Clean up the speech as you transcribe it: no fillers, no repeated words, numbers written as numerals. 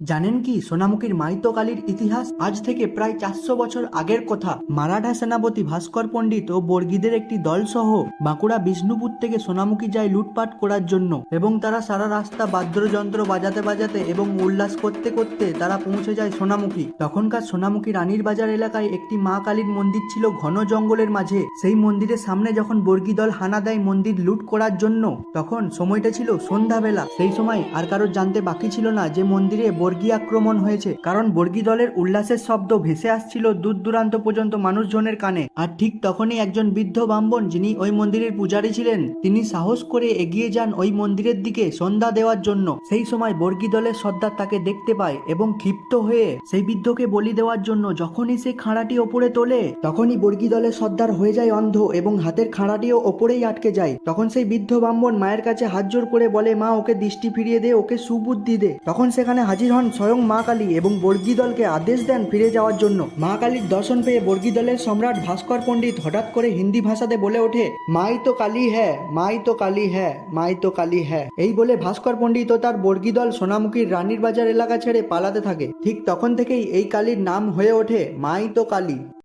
জানেন কি সোনামুখীর মাইতো কালীর ইতিহাস? আজ থেকে প্রায় 400 বছর আগের কথা। মারাঠা সেনাপতি ভাস্কর পণ্ডিত ও বর্গীদের একটি দল সহ বাঁকুড়া বিষ্ণুপুর থেকে সোনামুখী যায় লুটপাট করার জন্য, এবং তারা সারা রাস্তা বাদ্যযন্ত্র বাজাতে বাজাতে এবং উল্লাস করতে করতে তারা পৌঁছে যায় সোনামুখী। তখনকার সোনামুখী রানীর বাজার এলাকায় একটি মা কালীর মন্দির ছিল ঘন জঙ্গলের মাঝে। সেই মন্দিরের সামনে যখন বর্গী দল হানা দেয় মন্দির লুট করার জন্য, তখন সময়টা ছিল সন্ধ্যাবেলা। সেই সময় আর কারোর জানতে বাকি ছিল না যে মন্দিরে বর্গী আক্রমণ হয়েছে, কারণ বর্গী দলের উল্লাসের শব্দ ভেসে আসছিল দূর দূরান্ত পর্যন্ত মানুষজনের কানে। আর ঠিক তখনই একজন বৃদ্ধ ব্রাহ্মণ, যিনি ওই মন্দিরের পূজারী ছিলেন, তিনি সাহস করে এগিয়ে যান ওই মন্দিরের দিকে সন্ধ্যা দেওয়ার জন্য। সেই সময় বর্গী দলের সর্দার তাকে দেখতে পায় এবং ক্ষিপ্ত হয়ে সেই বৃদ্ধকে বলি দেওয়ার জন্য যখনই সে খাঁড়াটি ওপরে তোলে, তখনই বর্গী দলের সর্দার হয়ে যায় অন্ধ এবং হাতের খাঁড়াটিও ওপরেই আটকে যায়। তখন সেই বৃদ্ধ ব্রাহ্মণ মায়ের কাছে হাত জোর করে বলে, মা, ওকে দৃষ্টি ফিরিয়ে দে, ওকে সুবুদ্ধি দে। তখন সেখানে হাজির হন স্বয়ং মা কালী এবং বর্গী দলকে আদেশ দেন ফিরে যাওয়ার জন্য। মা কালীর দর্শন পেয়ে বর্গী দলের সম্রাট ভাস্কর পণ্ডিত হঠাৎ করে হিন্দি ভাষাতে বলে ওঠে, মাই তো কালী হ্যাঁ, মাই তো কালী হ্যাঁ, মাই তো কালী হ্যাঁ। এই বলে ভাস্কর পণ্ডিত ও তার বর্গী দল সোনামুখীর রানীর বাজার এলাকা ছেড়ে পালাতে থাকে। ঠিক তখন থেকেই এই কালীর নাম হয়ে ওঠে মাই তো কালী।